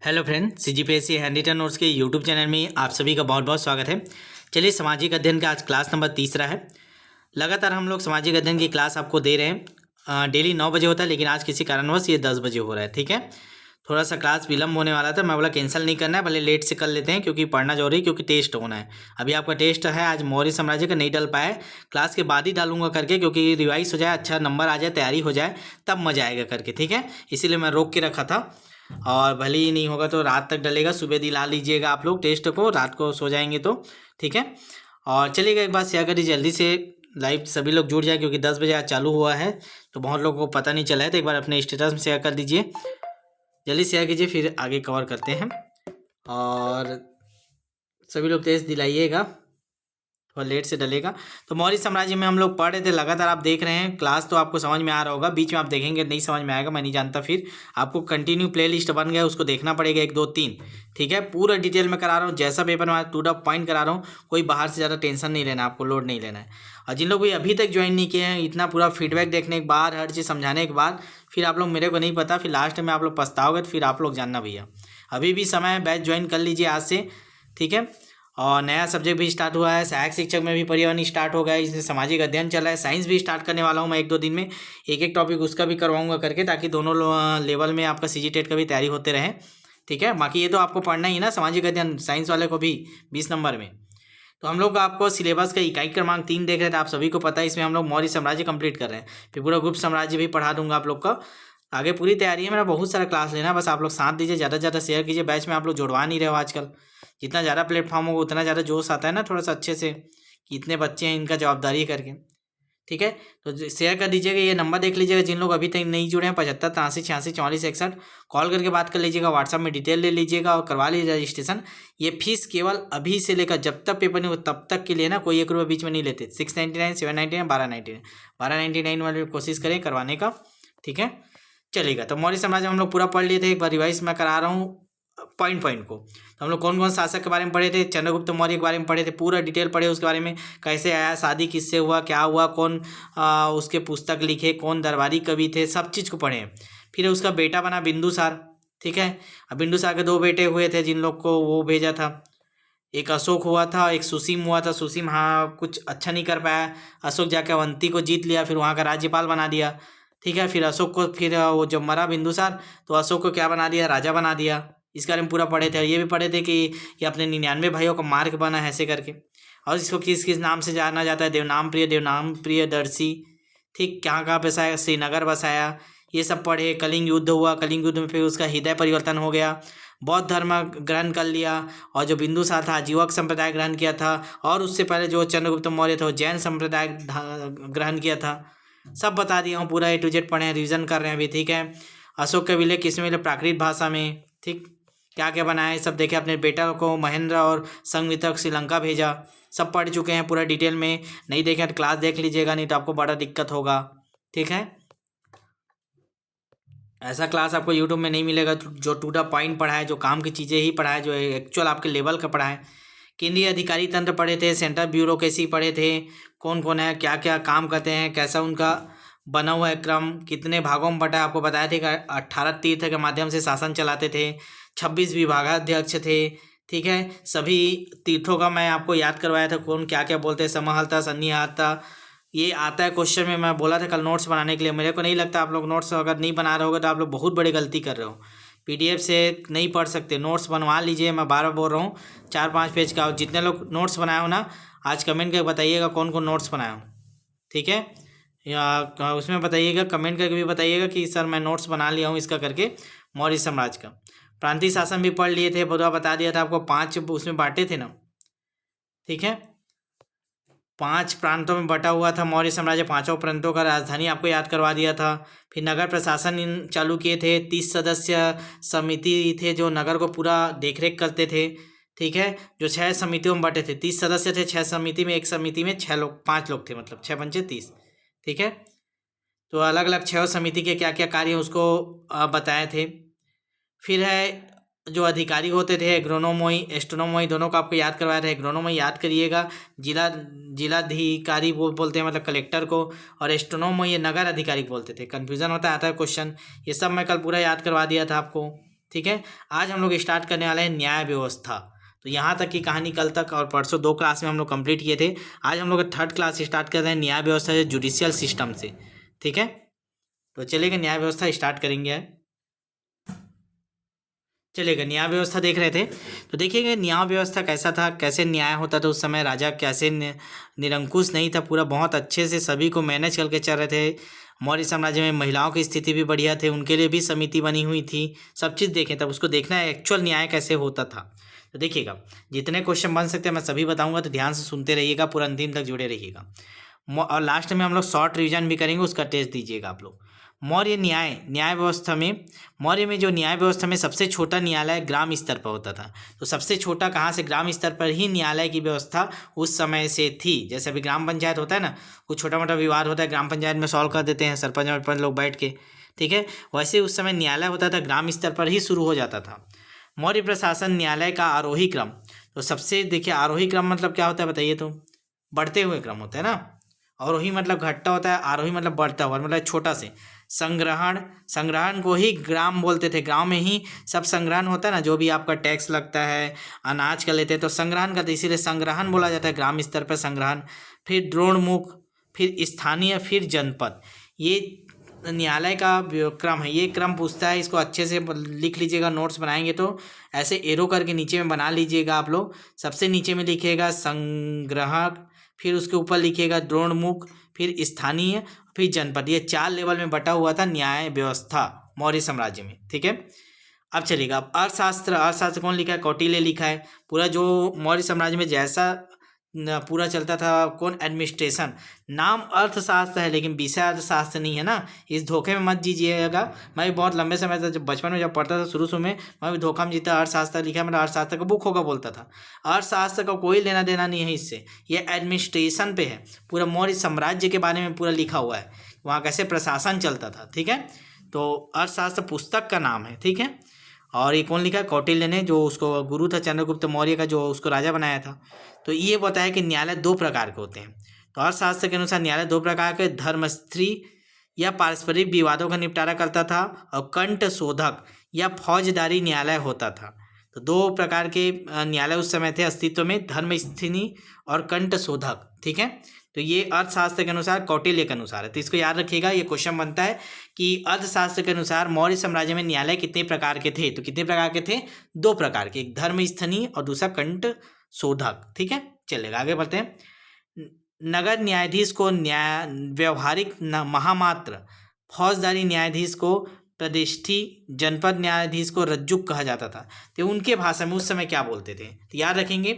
Hello friend, CGPSC hand written notes के YouTube channel में आप सभी का बहुत बहुत स्वागत है। चलिए, सामाजिक अध्ययन का आज क्लास नंबर तीसरा है। लगातार हम लोग सामाजिक अध्ययन की क्लास आपको दे रहे हैं। डेली 9 बजे होता है, लेकिन आज किसी कारणवश ये 10 बजे हो रहा है। ठीक है, थोड़ा सा क्लास विलम्ब होने वाला था, मैं बोला कैंसिल नहीं करना है, भले लेट से कर लेते हैं क्योंकि पढ़ना जरूरी है, क्योंकि टेस्ट होना है। अभी आपका टेस्ट है, आज मौर्य साम्राज्य का नहीं डल पाया है, क्लास के बाद ही डालूंगा करके, क्योंकि रिवाइज हो जाए, अच्छा नंबर आ जाए, तैयारी हो जाए, तब मजा आएगा करके। ठीक है, इसीलिए मैं रोक के रखा था। और भले ही नहीं होगा तो रात तक डलेगा, सुबह दिला लीजिएगा आप लोग टेस्ट को, रात को सो जाएंगे तो। ठीक है, और चलिएगा एक बात शेयर करिए जल्दी से, लाइव सभी लोग जुड़ जाए, क्योंकि 10 बजे आज चालू हुआ है तो बहुत लोगों को पता नहीं चला है। तो एक बार अपने स्टेटस में शेयर कर दीजिए, जल्दी शेयर कीजिए, फिर आगे कवर करते हैं। और सभी लोग तेज दिलाइएगा, थोड़ा लेट से डलेगा। तो मौर्य साम्राज्य में हम लोग पढ़ रहे थे, लगातार आप देख रहे हैं क्लास, तो आपको समझ में आ रहा होगा। बीच में आप देखेंगे नहीं समझ में आएगा, मैं नहीं जानता, फिर आपको कंटिन्यू प्ले लिस्ट बन गया, उसको देखना पड़ेगा 1 2 3। ठीक है, पूरा डिटेल में करा रहा हूँ, जैसा पेपर में टू द पॉइंट करा रहा हूँ। कोई बाहर से ज़्यादा टेंशन नहीं लेना, आपको लोड नहीं लेना है। और जिन लोग भी अभी तक ज्वाइन नहीं किए हैं, इतना पूरा फीडबैक देखने के बाद, हर चीज़ समझाने के बाद, फिर आप लोग मेरे को नहीं पता, फिर लास्ट में आप लोग पछताओगे, तो फिर आप लोग जानना भैया। अभी भी समय है, बैच ज्वाइन कर लीजिए आज से। ठीक है, और नया सब्जेक्ट भी स्टार्ट हुआ है, सहायक शिक्षक में भी पर्यावरण स्टार्ट हो गया है, इसमें सामाजिक अध्ययन चला है, साइंस भी स्टार्ट करने वाला हूँ मैं 1 2 दिन में। एक एक टॉपिक उसका भी करवाऊंगा करके, ताकि दोनों लेवल में आपका सीजी टेट का भी तैयारी होते रहे। ठीक है, बाकी ये तो आपको पढ़ना ही ना, सामाजिक अध्ययन साइंस वाले को भी 20 नंबर में। तो हम लोग आपको सिलेबस का इकाई क्रमांक 3 देख रहे थे, आप सभी को पता है। इसमें हम लोग मौर्य साम्राज्य कंप्लीट कर रहे हैं, फिर पूरा गुप्त साम्राज्य भी पढ़ा दूंगा आप लोग का। आगे पूरी तैयारी है, मेरा बहुत सारा क्लास लेना है, बस आप लोग साथ दीजिए, ज़्यादा से ज़्यादा शेयर कीजिए। बैच में आप लोग जुड़वा नहीं रहे हो आजकल, जितना ज़्यादा प्लेटफॉर्म होगा उतना ज़्यादा जोश आता है ना, थोड़ा सा अच्छे से कि इतने बच्चे हैं, इनका जवाबदारी करके। ठीक है, तो शेयर कर दीजिएगा, ये नंबर देख लीजिएगा, जिन लोग अभी तक नहीं जुड़े हैं 75 83 86 44 61, कॉल करके बात कर लीजिएगा, व्हाट्सअप में डिटेल ले लीजिएगा और करवा लीजिए रजिस्ट्रेशन। ये फीस केवल अभी से लेकर जब तक पेपर नहीं हो तब तक के लिए ना, कोई 1 रुपये बीच में नहीं लेते। 699 799 1299 वाले कोशिश करें करवाने का। ठीक है, चलेगा। तो मौर्य साम्राज्य हम लोग पूरा पढ़ लिए थे, एक बार रिवाइज मैं करा रहा हूँ पॉइंट पॉइंट को। तो हम लोग कौन कौन शासक के बारे में पढ़े थे, चंद्रगुप्त मौर्य के बारे में पढ़े थे, पूरा डिटेल पढ़े उसके बारे में, कैसे आया, शादी किससे हुआ, क्या हुआ, कौन उसके पुस्तक लिखे, कौन दरबारी कवि थे, सब चीज़ को पढ़े। फिर उसका बेटा बना बिंदुसार। ठीक है, अब बिंदुसार के 2 बेटे हुए थे, जिन लोग को वो भेजा था, एक अशोक हुआ था, एक सुसीम हुआ था। सुसीम हाँ कुछ अच्छा नहीं कर पाया, अशोक जाके अवंती को जीत लिया, फिर वहाँ का राज्यपाल बना दिया। ठीक है, फिर अशोक को, फिर वो जब मरा बिंदुसार तो अशोक को क्या बना दिया, राजा बना दिया। इस बारे में पूरा पढ़े थे। और ये भी पढ़े थे कि ये अपने 99 भाइयों का मार्ग बना है ऐसे करके। और इसको किस किस नाम से जाना जाता है, देवनाम प्रियदर्शी। ठीक, कहाँ कहाँ बसाया, श्रीनगर बसाया, ये सब पढ़े। कलिंग युद्ध हुआ, कलिंग युद्ध में फिर उसका हृदय परिवर्तन हो गया, बौद्ध धर्म ग्रहण कर लिया। और जो बिंदुसार था आजीवक संप्रदाय ग्रहण किया था, और उससे पहले जो चंद्रगुप्त मौर्य था वो जैन संप्रदाय ग्रहण किया था। सब बता दिया हूँ, पूरा A to Z पढ़े हैं, रिविजन कर रहे हैं अभी। ठीक है, अशोक के विलय किसमें मिले, प्राकृत भाषा में। ठीक, क्या क्या बनाया सब देखे। अपने बेटा को महेंद्र और संगमित्रक श्रीलंका भेजा, सब पढ़ चुके हैं पूरा डिटेल में। नहीं देखें तो क्लास देख लीजिएगा, नहीं तो आपको बड़ा दिक्कत होगा। ठीक है, ऐसा क्लास आपको यूट्यूब में नहीं मिलेगा जो टू द पॉइंट पढ़ा है, जो काम की चीज़ें ही पढ़ा है, जो एक्चुअल आपके लेवल का पढ़ा है। केंद्रीय अधिकारी तंत्र पढ़े थे, सेंट्रल ब्यूरोक्रेसी पढ़े थे, कौन कौन है, क्या क्या काम करते हैं, कैसा उनका बना हुआ है क्रम, कितने भागों में बटा है। आपको बताया थे कि 18 तीर्थ के माध्यम से शासन चलाते थे, 26 विभागाध्यक्ष थे। ठीक है, सभी तीर्थों का मैं आपको याद करवाया था, कौन क्या क्या बोलते हैं, समाहर्ता, सन्निहारता। ये आता है क्वेश्चन में, मैं बोला था कल नोट्स बनाने के लिए। मेरे को नहीं लगता आप लोग नोट्स अगर नहीं बना रहे होगे तो आप लोग बहुत बड़ी गलती कर रहे हो। पीडीएफ से नहीं पढ़ सकते, नोट्स बनवा लीजिए। मैं बार बार बोल रहा हूँ, 4-5 पेज का। जितने लोग नोट्स बनाए हो ना, आज कमेंट करके बताइएगा कौन कौन नोट्स बनाए हो। ठीक है, या उसमें बताइएगा, कमेंट करके भी बताइएगा कि सर मैं नोट्स बना लिया हूँ इसका करके। मौर्य साम्राज्य का प्रांतीय शासन भी पढ़ लिए थे, पूरा बता दिया था आपको, 5 उसमें बांटे थे ना। ठीक है, 5 प्रांतों में बटा हुआ था मौर्य साम्राज्य, 5 प्रांतों का राजधानी आपको याद करवा दिया था। फिर नगर प्रशासन चालू किए थे, 30 सदस्य समिति थे जो नगर को पूरा देखरेख करते थे। ठीक है, जो 6 समितियों में बटे थे, 30 सदस्य थे 6 समिति में, एक समिति में 6 लोग 5 लोग थे, मतलब 6 पंचे 30। ठीक है, तो अलग अलग 6 समिति के क्या क्या कार्य उसको बताए थे। फिर है जो अधिकारी होते थे, एग्रोनोमोई एस्ट्रोनोमोई, दोनों को आपको याद करवाया था। एग्रोनोमोई याद करिएगा, जिलाधिकारी बोलते हैं, मतलब कलेक्टर को। और एस्ट्रोनोमोई ये नगर अधिकारी बोलते थे। कन्फ्यूजन होता है, आता है क्वेश्चन, ये सब मैं कल पूरा याद करवा दिया था आपको। ठीक है। आज हम लोग स्टार्ट करने वाले हैं न्याय व्यवस्था। तो यहाँ तक की कहानी कल तक और परसों 2 क्लास में हम लोग कंप्लीट किए थे। आज हम लोग 3rd क्लास स्टार्ट कर रहे हैं न्याय व्यवस्था से, जुडिशियल सिस्टम से, ठीक है। तो चलिएगा न्याय व्यवस्था स्टार्ट करेंगे। चलेगा, न्याय व्यवस्था देख रहे थे तो देखिएगा न्याय व्यवस्था कैसा था, कैसे न्याय होता था उस समय। राजा कैसे निरंकुश नहीं था, पूरा बहुत अच्छे से सभी को मैनेज करके चल रहे थे। मौर्य साम्राज्य में महिलाओं की स्थिति भी बढ़िया थे, उनके लिए भी समिति बनी हुई थी। सब चीज़ देखें, तब उसको देखना है एक्चुअल न्याय कैसे होता था। तो देखिएगा जितने क्वेश्चन बन सकते हैं मैं सभी बताऊंगा, तो ध्यान से सुनते रहिएगा, पूरा अंतिम तक जुड़े रहिएगा। और लास्ट में हम लोग शॉर्ट रिवीजन भी करेंगे, उसका टेस्ट दीजिएगा आप लोग। न्याय व्यवस्था में, मौर्य में जो न्याय व्यवस्था में सबसे छोटा न्यायालय ग्राम स्तर पर होता था। तो सबसे छोटा कहाँ से, ग्राम स्तर पर ही न्यायालय की व्यवस्था उस समय से थी। जैसे अभी ग्राम पंचायत होता है ना, कुछ छोटा मोटा विवाद होता है ग्राम पंचायत में सॉल्व कर देते हैं सरपंच वर्पंच लोग बैठ के, ठीक है। वैसे उस समय न्यायालय होता था ग्राम स्तर पर ही शुरू हो जाता था। मौर्य प्रशासन न्यायालय का आरोही क्रम, तो सबसे देखिए आरोही क्रम मतलब क्या होता है बताइए, तो बढ़ते हुए क्रम होता है ना। आरोही मतलब घटता होता है, आरोही मतलब बढ़ता हुआ, मतलब छोटा से। संग्रहण को ही ग्राम बोलते थे। गांव में ही सब संग्रहण होता है ना, जो भी आपका टैक्स लगता है, अनाज का लेते हैं तो संग्रहण करते, इसीलिए संग्रहण बोला जाता है ग्राम स्तर पर संग्रहण। फिर द्रोणमुख, फिर स्थानीय, फिर जनपद। ये न्यायालय का क्रम है। ये क्रम पूछता है, इसको अच्छे से लिख लीजिएगा, नोट्स बनाएंगे तो ऐसे एरो करके नीचे में बना लीजिएगा आप लोग। सबसे नीचे में लिखिएगा संग्रहक, फिर उसके ऊपर लिखिएगा द्रोणमुख, फिर स्थानीय, फिर जनपद। ये 4 लेवल में बटा हुआ था न्याय व्यवस्था मौर्य साम्राज्य में, ठीक है। अब चलिएगा, अब अर्थशास्त्र कौन लिखा है, कौटिल्य लिखा है। पूरा जो मौर्य साम्राज्य में जैसा पूरा चलता था, कौन, एडमिनिस्ट्रेशन। नाम अर्थशास्त्र है लेकिन विषय अर्थशास्त्र नहीं है ना, इस धोखे में मत दीजिएगा। मैं भी बहुत लंबे समय तक जब बचपन में जब पढ़ता था शुरू में, मैं भी धोखा में जीता, अर्थशास्त्र लिखा है, मतलब अर्थशास्त्र का बुक होगा बोलता था। अर्थशास्त्र का कोई लेना देना नहीं है इससे, ये एडमिनिस्ट्रेशन पे है। पूरा मौर्य साम्राज्य के बारे में पूरा लिखा हुआ है, वहाँ कैसे प्रशासन चलता था, ठीक है। तो अर्थशास्त्र पुस्तक का नाम है, ठीक है। और ये कौन लिखा है, कौटिल्य ने, जो उसको गुरु था चंद्रगुप्त मौर्य का, जो उसको राजा बनाया था। तो ये बताया कि न्यायालय 2 प्रकार के होते हैं। तो अर्थशास्त्र के अनुसार न्यायालय 2 प्रकार के, धर्मस्थी या पारस्परिक विवादों का निपटारा करता था, और कंठ शोधक या फौजदारी न्यायालय होता था। तो 2 प्रकार के न्यायालय उस समय थे अस्तित्व में, धर्मस्थी और कंठ शोधक, ठीक है। तो ये अर्थशास्त्र के अनुसार, कौटिल्य के अनुसार है। तो इसको याद रखिएगा, ये क्वेश्चन बनता है कि अर्थशास्त्र के अनुसार मौर्य साम्राज्य में न्यायालय कितने प्रकार के थे। तो कितने प्रकार के थे, 2 प्रकार के, एक धर्मस्थनी और दूसरा कंठ शोधक, ठीक है। चलेगा, आगे बढ़ते हैं। नगर न्यायाधीश को व्यवहारिक महामात्र, फौजदारी न्यायाधीश को प्रतिष्ठी, जनपद न्यायाधीश को रज्जुक कहा जाता था। तो उनके भाषा में उस समय क्या बोलते थे, तो याद रखेंगे।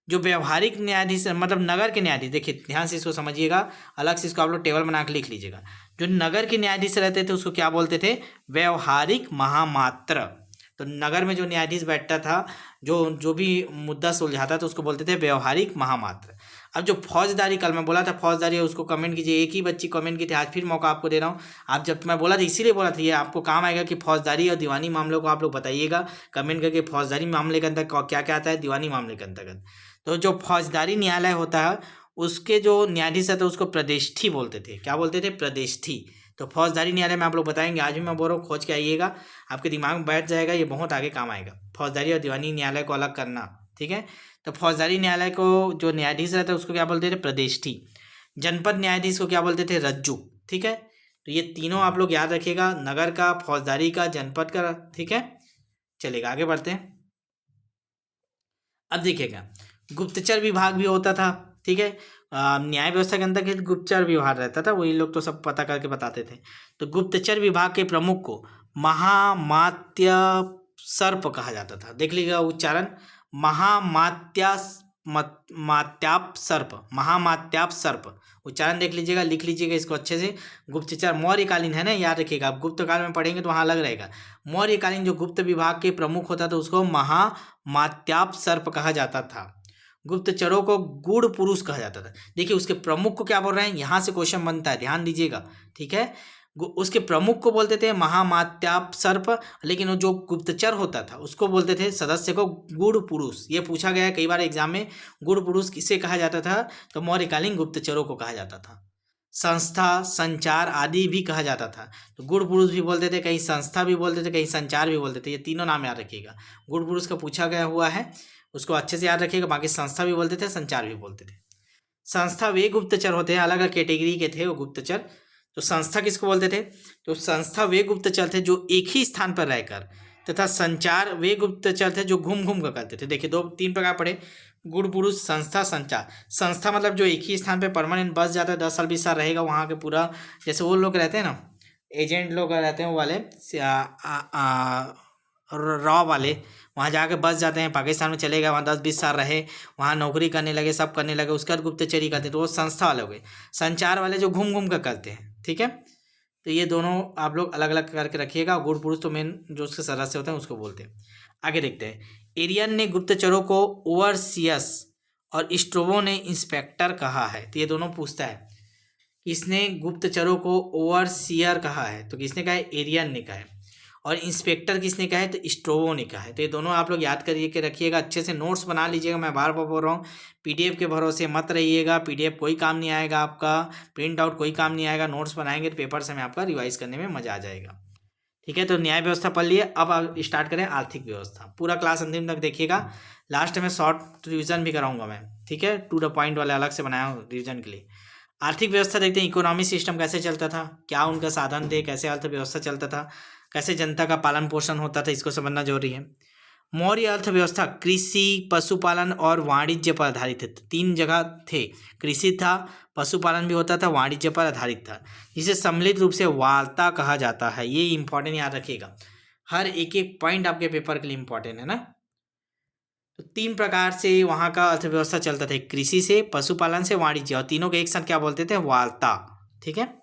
जो व्यवहारिक न्यायाधीश मतलब नगर के न्यायाधीश, देखिए ध्यान से इसको समझिएगा, अलग से इसको आप लोग टेबल बना के लिख लीजिएगा। जो नगर के न्यायाधीश रहते थे उसको क्या बोलते थे, व्यवहारिक महामात्र। तो नगर में जो न्यायाधीश बैठता था, जो भी मुद्दा सुलझाता था, उसको बोलते थे व्यवहारिक महामात्र। अब जो फौजदारी, कल मैं बोला था फौजदारी, उसको कमेंट कीजिए। एक ही बच्ची कमेंट की थी, आज फिर मौका आपको दे रहा हूँ। आप जब मैं बोला था इसीलिए बोला था, ये आपको काम आएगा कि फौजदारी और दीवानी मामलों को आप लोग बताइएगा कमेंट करके, फौजदारी मामले के अंदर क्या क्या आता है, दीवानी मामले के अंतर्गत। तो जो फौजदारी न्यायालय होता है उसके जो न्यायाधीश है तो उसको प्रदेष्ठी बोलते थे। क्या बोलते थे, प्रदेष्ठी। तो फौजदारी न्यायालय में आप लोग बताएंगे, आज भी मैं बोल रहा हूँ, खोज के आइएगा, आपके दिमाग में बैठ जाएगा, ये बहुत आगे काम आएगा। फौजदारी और दीवानी न्यायालय को अलग करना, ठीक है। तो फौजदारी न्यायालय को जो न्यायाधीश रहता है उसको क्या बोलते थे, प्रदेष्ठी। जनपद न्यायाधीश को क्या बोलते थे, रज्जु, ठीक है। तो ये तीनों आप लोग याद रखिएगा, नगर का, फौजदारी का, जनपद का, ठीक है। चलिएगा, आगे बढ़ते हैं। अब देखिएगा गुप्तचर विभाग भी होता था, ठीक है। न्याय व्यवस्था के अंदर गुप्तचर विभाग रहता था, वही लोग तो सब पता करके बताते थे। तो गुप्तचर विभाग के प्रमुख को महामात्य सर्प कहा जाता था। देख लीजिएगा उच्चारण, मात्याप सर्प, महामात्याप सर्प, उच्चारण देख लीजिएगा, लिख लीजिएगा इसको अच्छे से। गुप्तचर मौर्यकालीन है ना, याद रखिएगा, आप गुप्त काल में पढ़ेंगे तो वहाँ अलग रहेगा। मौर्यकालीन जो गुप्त विभाग के प्रमुख होता था उसको महामात्याप सर्प कहा जाता था। गुप्तचरों को गूढ़ पुरुष कहा जाता था। देखिए उसके प्रमुख को क्या बोल रहे हैं, यहाँ से क्वेश्चन बनता है, ध्यान दीजिएगा, ठीक है। उसके प्रमुख को बोलते थे महामात्याप सर्प, लेकिन वो जो गुप्तचर होता था उसको बोलते थे, सदस्य को, गूढ़ पुरुष। ये पूछा गया है कई बार एग्जाम में, गूढ़ पुरुष किसे कहा जाता था, तो मौर्यकालीन गुप्तचरों को कहा जाता था। संस्था, संचार आदि भी कहा जाता था। तो गुण पुरुष भी बोलते थे, कहीं संस्था भी बोलते थे, कहीं संचार भी बोलते थे। ये तीनों नाम याद रखिएगा। गुण पुरुष का पूछा गया हुआ है, उसको अच्छे से याद रखिएगा। बाकी संस्था भी बोलते थे, संचार भी बोलते थे। संस्था वे गुप्तचर होते हैं, अलग अलग कैटेगरी के थे वो गुप्तचर। तो संस्था किसको बोलते थे? तो संस्था वे गुप्तचर थे जो एक ही स्थान पर रहकर, तथा संचार वे गुप्तचर थे जो घूम घूम कर करते थे। देखिए, दो तीन प्रकार पढ़े, गुण पुरुष, संस्था, संचार। संस्था मतलब जो एक ही स्थान पर परमानेंट बस जाता है, 10 साल 20 साल रहेगा वहाँ के पूरा, जैसे वो लोग रहते हैं ना, एजेंट लोग रहते हैं वो वाले, रॉ वाले, वहाँ जाके बस जाते हैं, पाकिस्तान में चले गए, वहाँ 10-20 साल रहे, वहाँ नौकरी करने लगे, सब करने लगे, उसके बाद गुप्तचरी करते, तो वो संस्था वाले हो गए। संचार वाले जो घूम घूम कर करते हैं, ठीक है। तो ये दोनों आप लोग अलग अलग करके रखिएगा। गुण पुरुष तो मेन जो उसके सदस्य होते हैं उसको बोलते हैं। आगे देखते हैं। एरियन ने गुप्तचरों को ओवरसियस और स्ट्रोबो ने इंस्पेक्टर कहा है। तो ये दोनों पूछता है, किसने गुप्तचरों को ओवरसियर कहा है? तो किसने कहा है? एरियन ने कहा है। और इंस्पेक्टर किसने कहा है? तो स्ट्रोबो ने कहा है। तो ये दोनों आप लोग याद करिए के रखिएगा, अच्छे से नोट्स बना लीजिएगा। मैं बार बार बोल रहा हूँ, पीडीएफ के भरोसे मत रहिएगा। पीडीएफ कोई काम नहीं आएगा आपका, प्रिंट आउट कोई काम नहीं आएगा। नोट्स बनाएंगे तो पेपर से में आपका रिवाइज करने में मजा आ जाएगा। ठीक है, तो न्याय व्यवस्था पढ़ लिए। अब आप स्टार्ट करें आर्थिक व्यवस्था। पूरा क्लास अंतिम तक देखिएगा, लास्ट में शॉर्ट रिविजन भी कराऊंगा मैं, ठीक है। टू द पॉइंट वाले अलग से बनाया हूँ रिविजन के लिए। आर्थिक व्यवस्था देखते हैं, इकोनॉमी सिस्टम कैसे चलता था, क्या उनका साधन थे, कैसे अर्थव्यवस्था चलता था, कैसे जनता का पालन पोषण होता था, इसको समझना जरूरी है। मौर्य अर्थव्यवस्था कृषि, पशुपालन और वाणिज्य पर आधारित थे। तीन जगह थे, कृषि था, पशुपालन भी होता था, वाणिज्य पर आधारित था, जिसे सम्मिलित रूप से वार्ता कहा जाता है। ये इंपॉर्टेंट याद रखिएगा, हर एक एक पॉइंट आपके पेपर के लिए इंपॉर्टेंट है ना। तो तीन प्रकार से वहाँ का अर्थव्यवस्था चलता था, कृषि से, पशुपालन से, वाणिज्य, और तीनों के एक साथ क्या बोलते थे? वार्ता, ठीक है।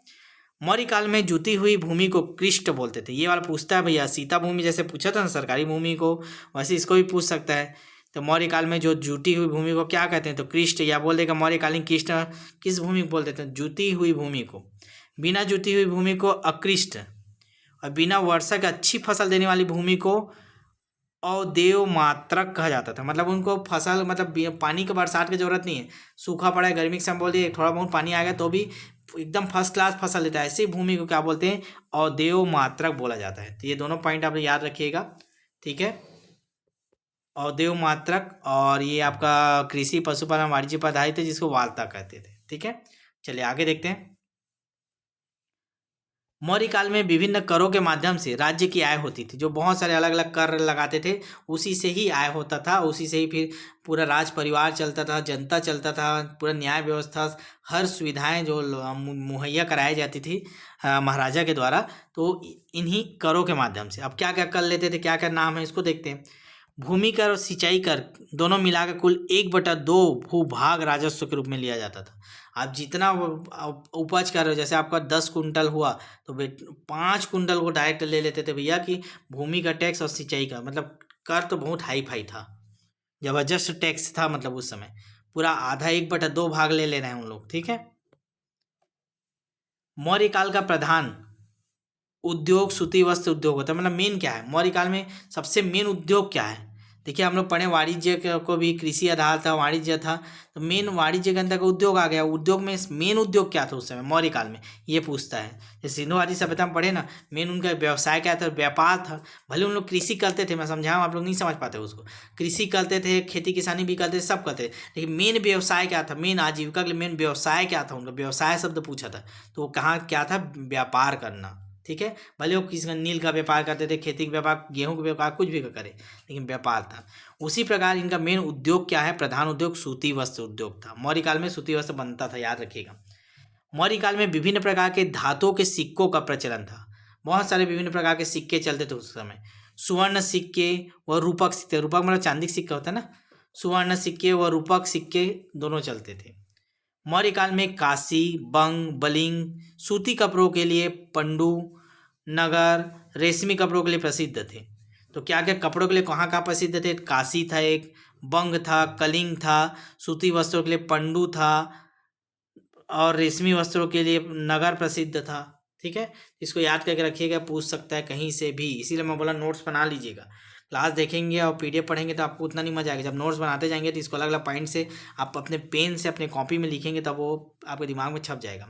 मौर्य काल में जुती हुई भूमि को कृष्ट बोलते थे। ये वाला पूछता है भैया, सीता भूमि जैसे पूछा था ना सरकारी भूमि को, वैसे इसको भी पूछ सकता है। तो मौर्य काल में जो जुटी हुई भूमि को क्या कहते हैं? तो कृष्ट, या बोल देगा मौर्यकालीन कृष्ण। किस भूमि को बोल देते हैं? जुती हुई भूमि को। बिना जुती हुई भूमि को अकृष्ट, और बिना वर्षा की अच्छी फसल देने वाली भूमि को अवदेव मात्रक कहा जाता था। मतलब उनको फसल, मतलब पानी का बरसात की जरूरत नहीं है, सूखा पड़ा है, गर्मी के समय बोल दिए थोड़ा बहुत पानी आ गया तो भी एकदम फर्स्ट क्लास फसल देता है, ऐसी भूमि को क्या बोलते हैं? अवदेव मात्रक बोला जाता है। तो ये दोनों पॉइंट आप याद रखिएगा, ठीक है। अवदेव मात्रक, और ये आपका कृषि, पशुपालन, वाणिज्य पर आधारित है, जिसको वार्ता कहते थे, ठीक है। चलिए आगे देखते हैं। मौर्य काल में विभिन्न करों के माध्यम से राज्य की आय होती थी। जो बहुत सारे अलग अलग कर लगाते थे, उसी से ही आय होता था, उसी से ही फिर पूरा राज परिवार चलता था, जनता चलता था, पूरा न्याय व्यवस्था, हर सुविधाएं जो मुहैया कराई जाती थी महाराजा के द्वारा, तो इन्हीं करों के माध्यम से। अब क्या क्या कर लेते थे, क्या क्या नाम है, इसको देखते हैं। भूमि कर और सिंचाई कर दोनों मिलाकर कुल 1/2 भूभाग राजस्व के रूप में लिया जाता था। आप जितना उपज कर रहे हो, जैसे आपका 10 कुंटल हुआ तो 5 कुंटल को डायरेक्ट ले लेते थे भैया, कि भूमि का टैक्स और सिंचाई का, मतलब कर तो बहुत हाई फाई था, जबरदस्त टैक्स था। मतलब उस समय पूरा आधा 1/2 भाग ले रहे हैं उन लोग, ठीक है। मौर्य काल का प्रधान उद्योग सूती वस्त्र उद्योग होता है। मतलब मेन क्या है मौर्य काल में, सबसे मेन उद्योग क्या है? देखिए, हम लोग पढ़े वाणिज्य को भी, कृषि आधार था, वाणिज्य था, तो मेन वाणिज्य के अंदर का उद्योग आ गया। उद्योग में मेन उद्योग क्या था उस समय मौर्य काल में, ये पूछता है। जैसे सिंधु आदि सभ्यता में पढ़े ना, मेन उनका व्यवसाय क्या था? व्यापार था। भले उन लोग कृषि करते थे, मैं समझाऊँ, आप लोग नहीं समझ पाते उसको। कृषि करते थे, खेती किसानी भी करते थे, सब करते थे, लेकिन मेन व्यवसाय क्या था? मेन आजीविका के लिए मेन व्यवसाय क्या था उनका? व्यवसाय शब्द पूछा था, तो वो कहाँ क्या था? व्यापार करना, ठीक है। भले वो किसी नील का व्यापार करते थे, खेती का व्यापार, गेहूं का व्यापार, कुछ भी करे, लेकिन व्यापार था। उसी प्रकार इनका मेन उद्योग क्या है? प्रधान उद्योग सूती वस्त्र उद्योग था। मौर्य काल में सूती वस्त्र बनता था, याद रखिएगा। मौर्य काल में विभिन्न प्रकार के धातुओं के सिक्कों का प्रचलन था। बहुत सारे विभिन्न प्रकार के सिक्के चलते थे उस समय। सुवर्ण सिक्के व रूपक सिक्के, रूपक मतलब चांदी का सिक्का होता है ना, सुवर्ण सिक्के व रूपक सिक्के दोनों चलते थे। मौर्य काल में काशी, बंग, बलिंग सूती कपड़ों के लिए, पंडु नगर रेशमी कपड़ों के लिए प्रसिद्ध थे। तो क्या क्या कपड़ों के लिए कहाँ कहाँ प्रसिद्ध थे? काशी था एक, बंग था, कलिंग था, सूती वस्त्रों के लिए पंडु था, और रेशमी वस्त्रों के लिए नगर प्रसिद्ध था, ठीक है। इसको याद करके रखिएगा, पूछ सकता है कहीं से भी, इसीलिए मैं बोला नोट्स बना लीजिएगा। क्लास देखेंगे और पीडीएफ पढ़ेंगे तो आपको उतना नहीं मजा आएगा। जब नोट्स बनाते जाएंगे तो इसको अलग अलग पॉइंट से आप अपने पेन से, अपने कॉपी में लिखेंगे, तब वो आपके दिमाग में छप जाएगा।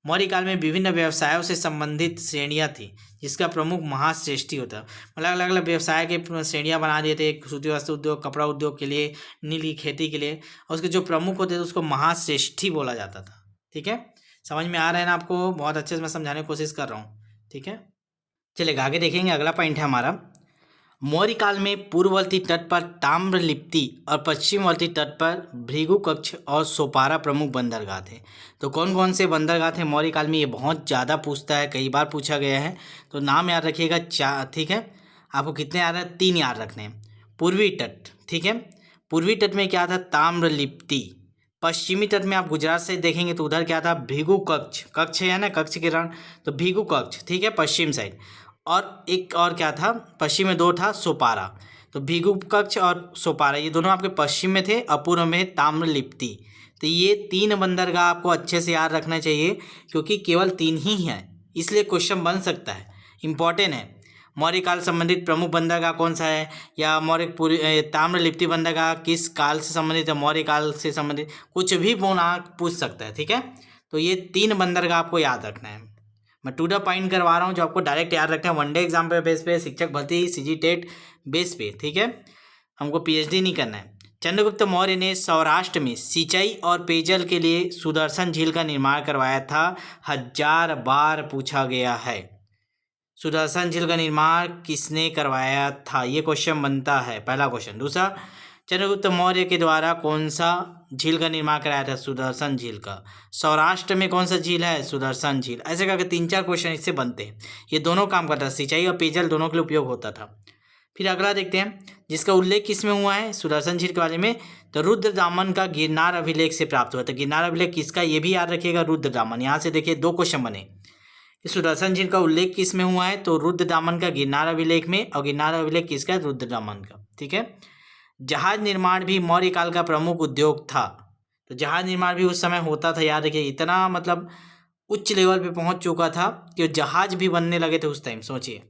मौर्य काल में विभिन्न व्यवसायों से संबंधित श्रेणियां थी जिसका प्रमुख महाश्रेष्ठी होता। मतलब अलग अलग व्यवसाय के श्रेणियां बना दिए थे, सूती वस्त्र उद्योग, कपड़ा उद्योग के लिए, नील की खेती के लिए, और उसके जो प्रमुख होते थे उसको महाश्रेष्ठी बोला जाता था। ठीक है, समझ में आ रहा है ना आपको? बहुत अच्छे से मैं समझाने की कोशिश कर रहा हूँ। ठीक है, चलिए आगे देखेंगे। अगला पॉइंट है हमारा, मौर्य काल में पूर्ववर्ती तट पर ताम्रलिप्ति और पश्चिमवर्ती तट पर भृगु कक्ष और सोपारा प्रमुख बंदरगाह थे। तो कौन कौन से बंदरगाह थे मौर्य काल में, ये बहुत ज़्यादा पूछता है, कई बार पूछा गया है। तो नाम याद रखिएगा, चार। ठीक है, आपको कितने याद है? 3 याद रखने हैं। पूर्वी तट, ठीक है, पूर्वी तट में क्या था? ताम्रलिप्ति। पश्चिमी तट में आप गुजरात से देखेंगे तो उधर क्या था? भृगु कक्ष। कक्ष है ना, कक्ष किरण, तो भृगु कक्ष। ठीक है, पश्चिम साइड। और एक और क्या था? पश्चिम में 2 था, सोपारा। तो भृगु कक्ष और सोपारा ये दोनों आपके पश्चिम में थे, अपूर्व में ताम्रलिप्ति। तो ये 3 बंदरगाह आपको अच्छे से याद रखना चाहिए, क्योंकि केवल 3 ही हैं, इसलिए क्वेश्चन बन सकता है, इंपॉर्टेंट है। मौर्य काल संबंधित प्रमुख बंदरगाह कौन सा है, या ताम्रलिप्ति बंदरगाह किस काल से संबंधित है, मौर्य काल से संबंधित, कुछ भी पूछ सकता है। ठीक है, तो ये 3 बंदरगाह आपको याद रखना है। मैं टू द पॉइंट करवा रहा हूँ जो आपको डायरेक्ट याद रखना है, वनडे एग्जाम पे बेस पे, शिक्षक भर्ती, सीजी टेट बेस पे। ठीक है, हमको पीएचडी नहीं करना है। चंद्रगुप्त मौर्य ने सौराष्ट्र में सिंचाई और पेयजल के लिए सुदर्शन झील का निर्माण करवाया था, 1000 बार पूछा गया है। सुदर्शन झील का निर्माण किसने करवाया था, ये क्वेश्चन बनता है, पहला क्वेश्चन। दूसरा, चंद्रगुप्त मौर्य के द्वारा कौन सा झील का निर्माण कराया था? सुदर्शन झील का। सौराष्ट्र में कौन सा झील है? सुदर्शन झील। ऐसे करके 3-4 क्वेश्चन इससे बनते हैं। ये दोनों काम करता है, सिंचाई और पेयजल दोनों के लिए उपयोग होता था। फिर अगला देखते हैं, जिसका उल्लेख किस में हुआ है सुदर्शन झील के बारे में, तो रुद्रदामन का गिरनार अभिलेख से प्राप्त हुआ था। गिरनार अभिलेख किसका, ये भी याद रखिएगा, रुद्रदामन। यहाँ से देखिए 2 क्वेश्चन बने। सुदर्शन झील का उल्लेख किस में हुआ है, तो रुद्रदामन का गिरनार अभिलेख में, और गिरनार अभिलेख किसका है? रुद्रदामन का। ठीक है, जहाज निर्माण भी मौर्य काल का प्रमुख उद्योग था। तो जहाज निर्माण भी उस समय होता था, याद रखिए, इतना मतलब उच्च लेवल पे पहुंच चुका था कि जहाज भी बनने लगे थे उस टाइम। सोचिए,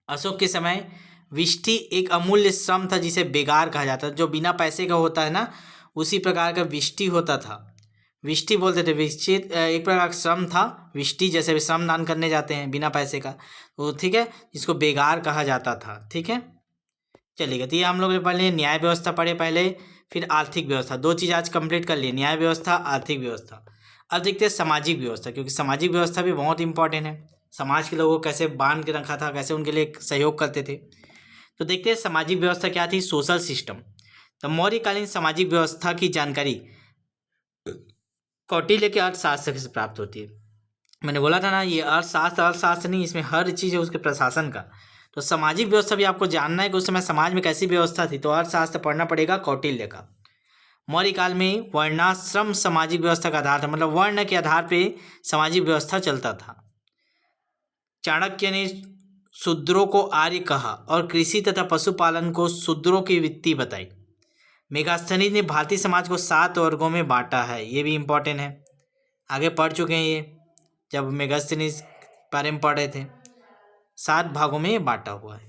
अशोक के समय विष्टि एक अमूल्य श्रम था जिसे बेगार कहा जाता था, जो बिना पैसे का होता है ना, उसी प्रकार का विष्टि होता था। विष्टि बोलते थे, विष्टित एक प्रकार का श्रम था। विष्टि जैसे भी श्रम दान करने जाते हैं बिना पैसे का, तो ठीक है, जिसको बेगार कहा जाता था। ठीक है, चलिएगा। तो ये हम लोग ने पढ़ लिए, न्याय व्यवस्था पढ़े पहले, फिर आर्थिक व्यवस्था। 2 चीज़ आज कंप्लीट कर लिए, न्याय व्यवस्था, आर्थिक व्यवस्था। अब देखते हैं सामाजिक व्यवस्था, क्योंकि सामाजिक व्यवस्था भी बहुत इंपॉर्टेंट है। समाज के लोगों को कैसे बांध के रखा था, कैसे उनके लिए सहयोग करते थे। तो देखते हैं सामाजिक व्यवस्था क्या थी, सोशल सिस्टम। तो मौर्यकालीन सामाजिक व्यवस्था की जानकारी कौटिल्य के अर्थशास्त्र से प्राप्त होती है। मैंने बोला था ना, ये अर्थशास्त्र नहीं, इसमें हर चीज़ है उसके प्रशासन का। तो सामाजिक व्यवस्था भी आपको जानना है कि उस समय समाज में कैसी व्यवस्था थी, तो अर्थशास्त्र पढ़ना पड़ेगा कौटिल्य का। मौर्य काल में वर्णाश्रम सामाजिक व्यवस्था का आधार था, मतलब वर्ण के आधार पे सामाजिक व्यवस्था चलता था। चाणक्य ने शूद्रों को आर्य कहा और कृषि तथा पशुपालन को शूद्रों की वृत्ति बताई। मेगास्थनीज ने भारतीय समाज को 7 वर्गों में बांटा है, ये भी इंपॉर्टेंट है, आगे पढ़ चुके हैं ये, जब मेगास्थनीज बारे में पढ़ रहे थे। 7 भागों में बांटा हुआ है।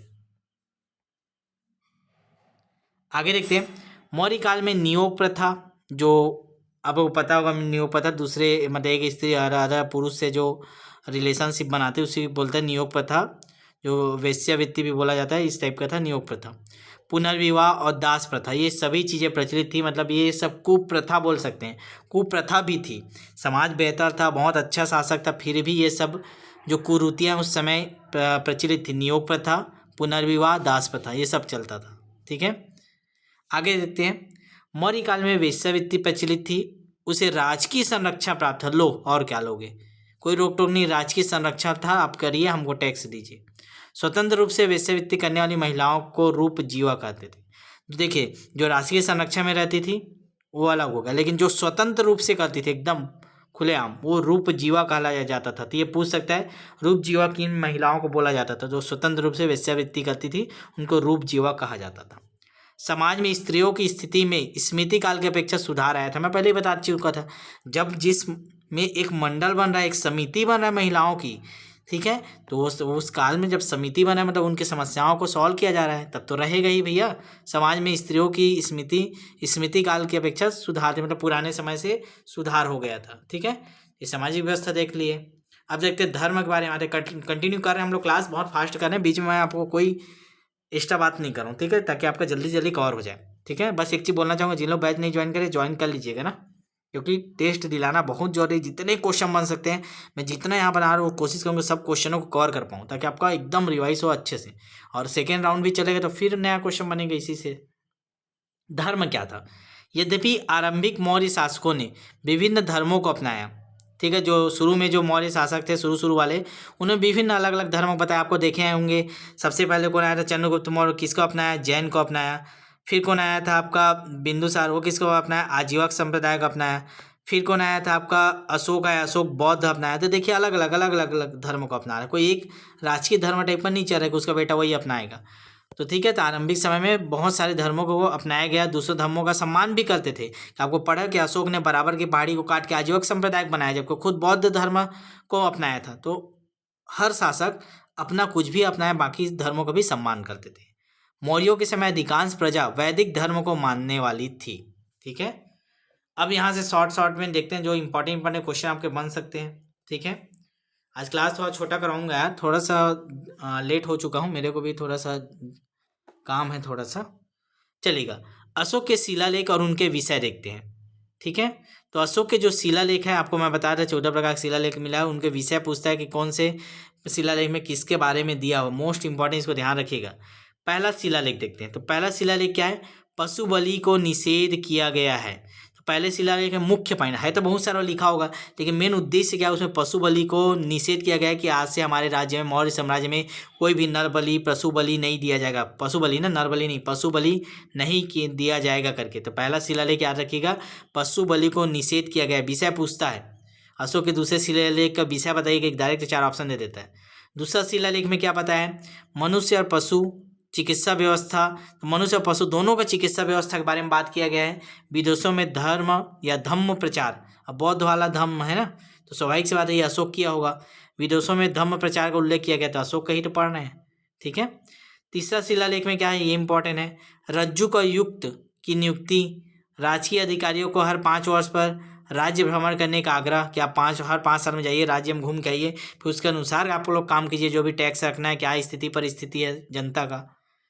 आगे देखते हैं, मौर्य काल में नियोग प्रथा, जो आपको पता होगा, नियोग प्रथा दूसरे मतलब एक स्त्री अदर पुरुष से जो रिलेशनशिप बनाते हैं उसी बोलते हैं नियोग प्रथा, जो वेश्यावृत्ति भी बोला जाता है, इस टाइप का था नियोग प्रथा। पुनर्विवाह और दास प्रथा, ये सभी चीज़ें प्रचलित थी, मतलब ये सब कुप्रथा बोल सकते हैं, कुप्रथा भी थी। समाज बेहतर था, बहुत अच्छा शासक था, फिर भी ये सब जो कुरीतियाँ उस समय प्रचलित थी, नियोग प्रथा, पुनर्विवाह, दास प्रथा, ये सब चलता था। ठीक है, आगे देखते हैं, मौर्य काल में वेश्यावृत्ति प्रचलित थी, उसे राजकीय संरक्षण प्राप्त था। लो, और क्या लोगे, कोई रोक टोक नहीं, राजकीय संरक्षण था, आप करिए, हमको टैक्स दीजिए। स्वतंत्र रूप से वेश्यावृत्ति करने वाली महिलाओं को रूप जीवा कहते थे। देखिए, जो राजकीय संरक्षण में रहती थी वो अलग होगा, लेकिन जो स्वतंत्र रूप से करती थी एकदम खुलेआम, वो रूप जीवा कहलाया जाता था। तो ये पूछ सकता है, रूप जीवा किन महिलाओं को बोला जाता था? जो स्वतंत्र रूप से वेश्यावृत्ति करती थी उनको रूप जीवा कहा जाता था। समाज में स्त्रियों की स्थिति में स्मृति काल की अपेक्षा सुधार आया था। मैं पहले ही बता चुका था, जब जिस में एक मंडल बन रहा है, एक समिति बन रहा है महिलाओं की, ठीक है, तो उस काल में जब समिति बना है, मतलब उनकी समस्याओं को सॉल्व किया जा रहा है, तब तो रहेगा ही भैया। समाज में स्त्रियों की स्मृति काल की अपेक्षा सुधार, मतलब पुराने समय से सुधार हो गया था। ठीक है, ये सामाजिक व्यवस्था देख लिए। अब देखते हैं धर्म के बारे में। कंटिन्यू कर रहे हैं हम लोग, क्लास बहुत फास्ट कर रहे हैं, बीच में मैं आपको कोई एक्स्ट्रा बात नहीं करूँ, ठीक है, ताकि आपका जल्दी जल्दी कवर हो जाए, ठीक है। बस एक चीज़ बोलना चाहूँगा, जिन लोग बैच नहीं ज्वाइन करें ज्वाइन कर लीजिएगा ना, क्योंकि टेस्ट दिलाना बहुत जरूरी। जितने क्वेश्चन बन सकते हैं मैं जितना यहाँ बना रहा हूँ कोशिश करूँगा सब क्वेश्चनों को कवर कर पाऊँ, ताकि आपका एकदम रिवाइज हो अच्छे से। और सेकेंड राउंड भी चलेगा तो फिर नया क्वेश्चन बनेगा इसी से। धर्म क्या था? यद्यपि आरंभिक मौर्य शासकों ने विभिन्न धर्मों को अपनाया, ठीक है, जो शुरू में जो मौर्य शासक थे शुरू वाले, उन्होंने विभिन्न अलग अलग धर्मों को बताया। आपको देखे होंगे सबसे पहले कौन आया था? चंद्रगुप्त मौर्य। किसको अपनाया? जैन को अपनाया। फिर कौन आया था आपका? बिंदुसार। वो किसको अपनाया? आजीवक संप्रदाय को अपनाया। फिर कौन आया था आपका? अशोक आया, अशोक बौद्ध अपनाया। तो देखिए अलग अलग धर्म को अपना रहा है, कोई एक राजकीय धर्म टाइप पर नहीं चल रहा है कि उसका बेटा वही अपनाएगा। तो ठीक है, तो आरंभिक समय में बहुत सारे धर्मों को वो अपनाया गया, दूसरे धर्मों का सम्मान भी करते थे। कि आपको पढ़ा कि अशोक ने बराबर की पहाड़ी को काट के आजीवक संप्रदाय बनाया, जबकि खुद बौद्ध धर्म को अपनाया था। तो हर शासक अपना कुछ भी अपनाया, बाकी धर्मों का भी सम्मान करते थे। मौर्यों के समय अधिकांश प्रजा वैदिक धर्म को मानने वाली थी, ठीक है। अब यहाँ से शॉर्ट में देखते हैं जो इंपॉर्टेंट क्वेश्चन आपके बन सकते हैं, ठीक है। आज क्लास थोड़ा छोटा कराऊंगा यार, थोड़ा सा लेट हो चुका हूँ, मेरे को भी थोड़ा सा काम है, थोड़ा सा चलेगा। अशोक के शिलालेख और उनके विषय देखते हैं, ठीक है। तो अशोक के जो शिलालेख है, आपको मैं बता रहा 14 प्रकार के शिलालेख मिला है, उनके विषय पूछता है कि कौन से शिलालेख में किसके बारे में दिया हो। मोस्ट इंपॉर्टेंट, इसको ध्यान रखिएगा। पहला शिलालेख देखते हैं। तो पहला शिलालेख क्या है? पशु बलि को निषेध किया गया है। तो पहले शिलालेख में मुख्य पॉइंट है तो बहुत सारा लिखा होगा, लेकिन मेन उद्देश्य क्या है उसमें? पशु बलि को निषेध किया गया है कि आज से हमारे राज्य में, मौर्य साम्राज्य में, कोई भी नर बलि, पशु बलि नहीं दिया जाएगा। पशु बलि ना, नर बलि नहीं, पशु बलि नहीं दिया जाएगा करके। तो पहला शिलालेख याद रखिएगा, पशु बलि को निषेध किया गया है। विषय पूछता है अशोक के दूसरे शिलालेख का विषय बताइए, एक डायरेक्ट 4 ऑप्शन दे देता है। दूसरा शिलालेख में क्या पता है? मनुष्य और पशु चिकित्सा व्यवस्था। तो मनुष्य और पशु दोनों का चिकित्सा व्यवस्था के बारे में बात किया गया है। विदेशों में धर्म या धम्म प्रचार, अब बौद्ध वाला धम्म है ना, तो स्वाभाविक सी बात है ये अशोक किया होगा। विदेशों में धम्म प्रचार का उल्लेख किया गया, तो अशोक का ही तो पढ़ रहे हैं, ठीक है। तीसरा शिलालेख में क्या है, ये इंपॉर्टेंट है। रज्जु का युक्त की नियुक्ति, राजकीय अधिकारियों को हर 5 वर्ष पर राज्य भ्रमण करने का आग्रह, कि आप हर 5 साल में जाइए, राज्य में घूम के आइए, फिर उसके अनुसार आप लोग काम कीजिए, जो भी टैक्स रखना है, क्या स्थिति परिस्थिति है जनता का,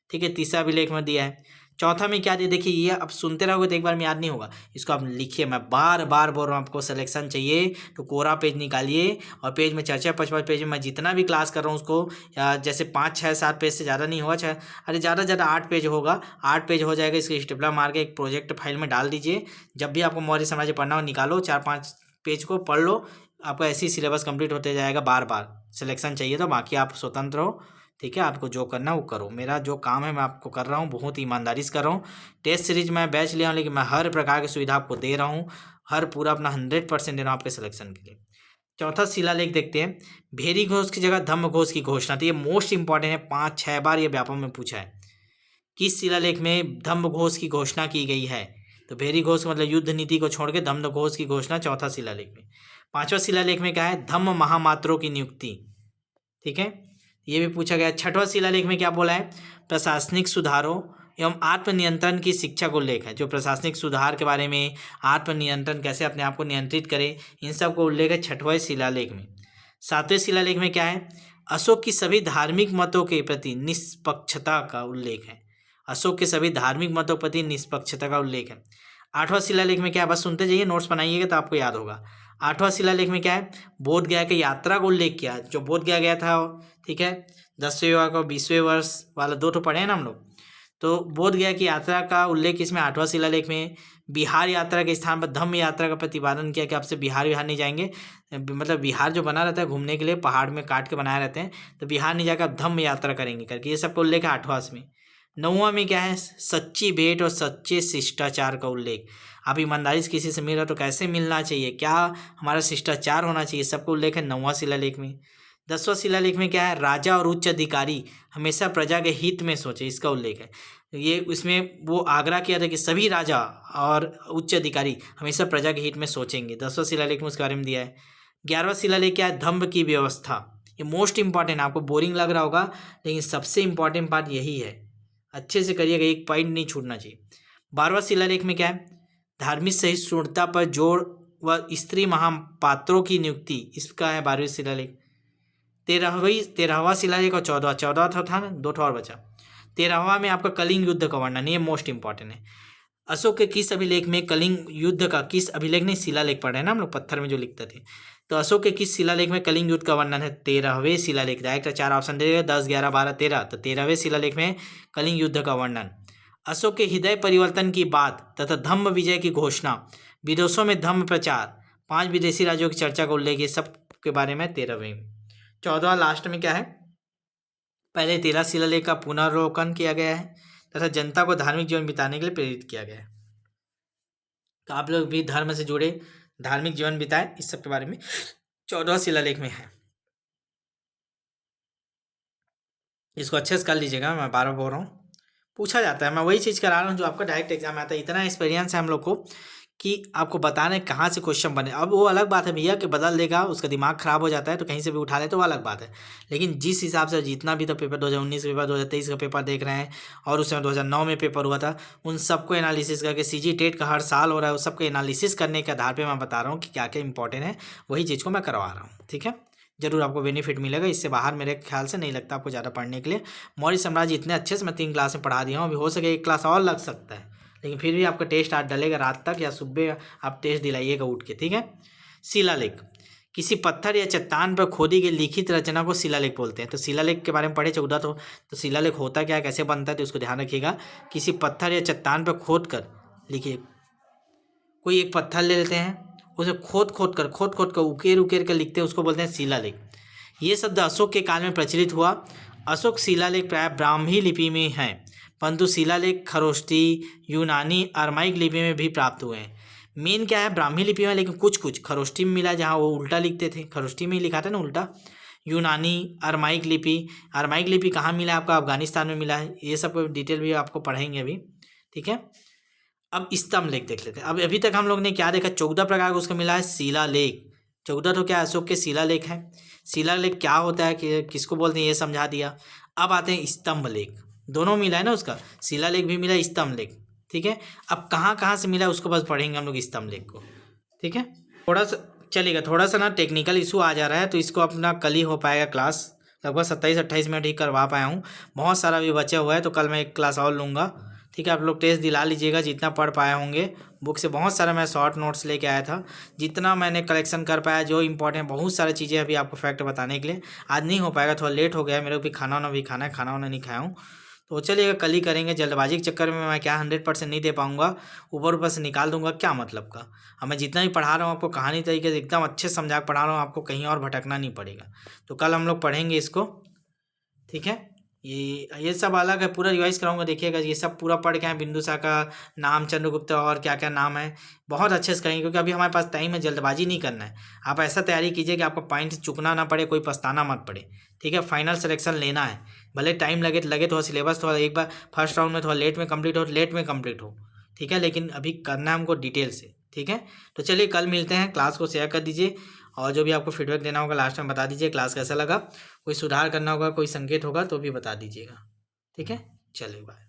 ठीक है। तीसरा भी लेख में दिया है। चौथा में क्या दिया देखिए, ये अब सुनते रहोगे तो एक बार में याद नहीं होगा, इसको आप लिखिए। मैं बार बार बोल रहा हूँ, आपको सिलेक्शन चाहिए तो कोरा पेज निकालिए, और पेज में 4-4 5-5 पेज में मैं जितना भी क्लास कर रहा हूँ उसको, या जैसे 5-6-7 पेज से ज़्यादा नहीं होगा, अरे ज़्यादा से ज़्यादा 8 पेज होगा, 8 पेज हो जाएगा। इसको स्टेपलर मार के एक प्रोजेक्ट फाइल में डाल दीजिए। जब भी आपको मौर्य साम्राज्य पढ़ना हो निकालो, 4-5 पेज को पढ़ लो, आपका ऐसे ही सिलेबस कंप्लीट होते जाएगा। बार बार सिलेक्शन चाहिए तो बाकी आप स्वतंत्र हो, ठीक है। आपको जो करना है वो करो, मेरा जो काम है मैं आपको कर रहा हूँ, बहुत ईमानदारी से कर रहा हूँ। टेस्ट सीरीज मैं बैच लिया हूँ, लेकिन मैं हर प्रकार की सुविधा आपको दे रहा हूँ, हर पूरा अपना 100% दे रहा हूँ आपके सिलेक्शन के लिए। चौथा शिलालेख देखते हैं। भेरी घोष की जगह धम्म घोष की घोषणा, तो ये मोस्ट इंपॉर्टेंट है, 5-6 बार ये व्यापक में पूछा है। किस शिलालेख में धम्म घोष की घोषणा की गई है? तो भेरी घोष मतलब युद्ध नीति को छोड़ के धम्म घोष की घोषणा चौथा शिलालेख में। पांचवा शिलालेख में क्या है? धम्म महामात्रों की नियुक्ति, ठीक है, ये भी पूछा गया। छठवां शिलालेख में क्या बोला है? प्रशासनिक सुधारों एवं आत्मनियंत्रण की शिक्षा को उल्लेख है। जो प्रशासनिक सुधार के बारे में, आत्मनियंत्रण, कैसे अपने आप को नियंत्रित करें, इन सब को उल्लेख है छठवें शिलालेख में। सातवें शिलालेख में क्या है? अशोक की सभी धार्मिक मतों के प्रति निष्पक्षता का उल्लेख है। अशोक के सभी धार्मिक मतों के प्रति निष्पक्षता का उल्लेख है। आठवां शिलालेख में क्या है? बस सुनते जाइए, नोट्स बनाइएगा तो आपको याद होगा। आठवां शिलालेख में क्या है? बोध गया की यात्रा को उल्लेख किया, जो बोध गया गया था, ठीक है। 10वें वर्ष और 20वें वर्ष वाला 2 पढ़े हैं ना हम लोग। तो बोध गया की यात्रा का उल्लेख इसमें 8वां शिलालेख में। बिहार यात्रा के स्थान पर धम्म यात्रा का प्रतिपादन किया कि आपसे बिहार नहीं जाएंगे, मतलब बिहार जो बना रहता है घूमने के लिए, पहाड़ में काट के बनाए रहते हैं, तो बिहार नहीं जाकर आप धम्म यात्रा करेंगे करके, ये सबको उल्लेख है 8वां में। 9वां में क्या है? सच्ची भेंट और सच्चे शिष्टाचार का उल्लेख। आप ईमानदारी से किसी से मिल रहे हो तो कैसे मिलना चाहिए, क्या हमारा शिष्टाचार होना चाहिए, सबको उल्लेख है 9वां शिलालेख में। 10वां शिलालेख में क्या है? राजा और उच्च अधिकारी हमेशा प्रजा के हित में सोचे, इसका उल्लेख है। ये उसमें वो आग्रह किया था कि सभी राजा और उच्च अधिकारी हमेशा प्रजा के हित में सोचेंगे। 10वां शिलालेख में उसके बारे में दिया है। 11वां शिलालेख क्या है? धम्म की व्यवस्था। ये मोस्ट इंपॉर्टेंट, आपको बोरिंग लग रहा होगा लेकिन सबसे इंपॉर्टेंट पार्ट यही है, अच्छे से करिएगा, एक पॉइंट नहीं छूटना चाहिए। 12वां शिलालेख में क्या है? धार्मिक सहिष्णुता पर जोर व स्त्री महापात्रों की नियुक्ति, इसका है 12वीं शिलालेख। 13वां शिलालेख और 14वां था ना, 2 ठो और बचा। 13वां में आपका कलिंग युद्ध का वर्णन, ये मोस्ट इंपॉर्टेंट है। अशोक के किस अभिलेख में कलिंग युद्ध का, किस अभिलेख नहीं शिलालेख पढ़े हैं ना हम लोग, पत्थर में जो लिखते थे। तो अशोक के किस शिलालेख में कलिंग युद्ध का वर्णन है? 13वें शिलालेख। डायरेक्ट 4 ऑप्शन दे देगा, 10, 11, 12, 13। तो 13वें शिलालेख में कलिंग युद्ध का वर्णन। अशोक के हृदय परिवर्तन की बात तथा धम्म विजय की घोषणा, विदेशों में धम्म प्रचार, 5 विदेशी राज्यों की चर्चा का उल्लेख, ये सब के बारे में 13वें। 14वां लास्ट में क्या है? पहले 13 शिलालेख का पुनरावलोकन किया गया है तथा जनता को धार्मिक जीवन बिताने के लिए प्रेरित किया गया है। तो आप लोग भी धर्म से जुड़े, धार्मिक जीवन बिताएं, इस सब के बारे में 14वां शिलालेख में है। इसको अच्छे से कर लीजिएगा, मैं बार बार बोल रहा हूँ, पूछा जाता है, मैं वही चीज़ करा रहा हूँ जो आपका डायरेक्ट एग्जाम में आता है। इतना एक्सपीरियंस है हम लोग को कि आपको बताना है कहाँ से क्वेश्चन बने। अब वो अलग बात है भैया कि बदल देगा, उसका दिमाग खराब हो जाता है तो कहीं से भी उठा ले तो वो अलग बात है। लेकिन जिस हिसाब से जितना भी तो पेपर 2019 पेपर, 2023 का पेपर देख रहे हैं और उस समय 2009 में पेपर हुआ था, उन सबको एनालिसिस करके, CG टेट का हर साल हो रहा है, उस सबको एनालिसिस करने के आधार पर मैं बता रहा हूँ कि क्या क्या इंपॉर्टेंट है, वही चीज़ को मैं करवा रहा हूँ। ठीक है, जरूर आपको बेनिफिट मिलेगा। इससे बाहर मेरे ख्याल से नहीं लगता आपको ज़्यादा पढ़ने के लिए। मौर्य साम्राज्य इतने अच्छे से मैं 3 क्लास में पढ़ा दिया हूँ, अभी हो सके 1 क्लास और लग सकता है, लेकिन फिर भी आपका टेस्ट आज डलेगा रात तक या सुबह आप टेस्ट दिलाइएगा उठ के। ठीक है, शिलालेख किसी पत्थर या चट्टान पर खोदी गई लिखित रचना को शिलालेख बोलते हैं। तो शिलालेख के बारे में पढ़े 14 तो शिलालेख होता क्या है, कैसे बनता है, तो उसको ध्यान रखिएगा। किसी पत्थर या चट्टान पर खोद कर लिखिए, कोई एक पत्थर ले लेते हैं, उसे खोद खोद कर उकेर कर लिखते हैं, उसको बोलते हैं शिलालेख। ये शब्द अशोक के काल में प्रचलित हुआ। अशोक शिलालेख प्राय ब्राह्मी लिपि में हैं, परंतु शिलालेख खरोष्टी, यूनानी, अरमाइक लिपि में भी प्राप्त हुए हैं। मेन क्या है, ब्राह्मी लिपि में, लेकिन कुछ कुछ खरोष्टी में मिला, जहाँ वो उल्टा लिखते थे, खरोष्टी में ही लिखा था ना उल्टा। यूनानी, अरमाइक लिपि कहाँ मिला है आपका? अफगानिस्तान में मिला है। ये सब डिटेल भी आपको पढ़ेंगे अभी। ठीक है, अब स्तंभ लेख देख लेते हैं। अब अभी तक हम लोग ने क्या देखा, 14 प्रकार का उसका मिला है शिलालेख। 14 तो क्या अशोक के शिलालेख है। शिलालेख क्या होता है, कि किसको बोलते हैं, ये समझा दिया। अब आते हैं स्तंभ लेख, दोनों मिला है ना उसका, शिलालेख भी मिला, स्तंभ लेख। ठीक है, अब कहाँ कहाँ से मिला उसको बस पढ़ेंगे हम लोग स्तंभ लेख को। ठीक है, थोड़ा सा चलेगा, थोड़ा सा ना टेक्निकल इशू आ जा रहा है, तो इसको अपना कल ही हो पाएगा क्लास। लगभग 27-28 मिनट ही करवा पाया हूँ, बहुत सारा भी बचा हुआ है, तो कल मैं 1 क्लास और लूँगा। ठीक है, आप लोग टेस्ट दिला लीजिएगा जितना पढ़ पाए होंगे। बुक से बहुत सारा मैं शॉर्ट नोट्स लेके आया था, जितना मैंने कलेक्शन कर पाया, जो इंपॉर्टेंट बहुत सारी चीज़ें अभी आपको फैक्ट बताने के लिए। आज नहीं हो पाएगा, थोड़ा लेट हो गया, मेरे को भी खाना वाना भी खाना है, खाना वाना नहीं खाया हूँ। तो चलिएगा कल ही करेंगे। जल्दबाजी के चक्कर में मैं क्या 100% नहीं दे पाऊँगा, ऊपर से निकाल दूंगा, क्या मतलब का। अब मैं जितना भी पढ़ा रहा हूँ आपको कहानी तरीके से एकदम अच्छे से समझा पढ़ा रहा हूँ, आपको कहीं और भटकना नहीं पड़ेगा। तो कल हम लोग पढ़ेंगे इसको। ठीक है, ये सब अलग है, पूरा रिवाइज कराऊंगा, देखिएगा। ये सब पूरा पढ़ के आए, बिंदुसार का नाम, चंद्रगुप्त और क्या क्या नाम है, बहुत अच्छे से करेंगे, क्योंकि अभी हमारे पास टाइम है, जल्दबाजी नहीं करना है। आप ऐसा तैयारी कीजिए कि आपको पॉइंट चुकना ना पड़े, कोई पछताना मत पड़े। ठीक है, फाइनल सिलेक्शन लेना है, भले टाइम लगे थोड़ा, सिलेबस थोड़ा एक बार फर्स्ट राउंड में थोड़ा लेट में कंप्लीट हो। ठीक है, लेकिन अभी करना है हमको डिटेल से। ठीक है, तो चलिए कल मिलते हैं, क्लास को शेयर कर दीजिए, और जो भी आपको फीडबैक देना होगा लास्ट में बता दीजिए, क्लास कैसा लगा, कोई सुधार करना होगा, कोई संकेत होगा तो भी बता दीजिएगा। ठीक है, चलिए बाय।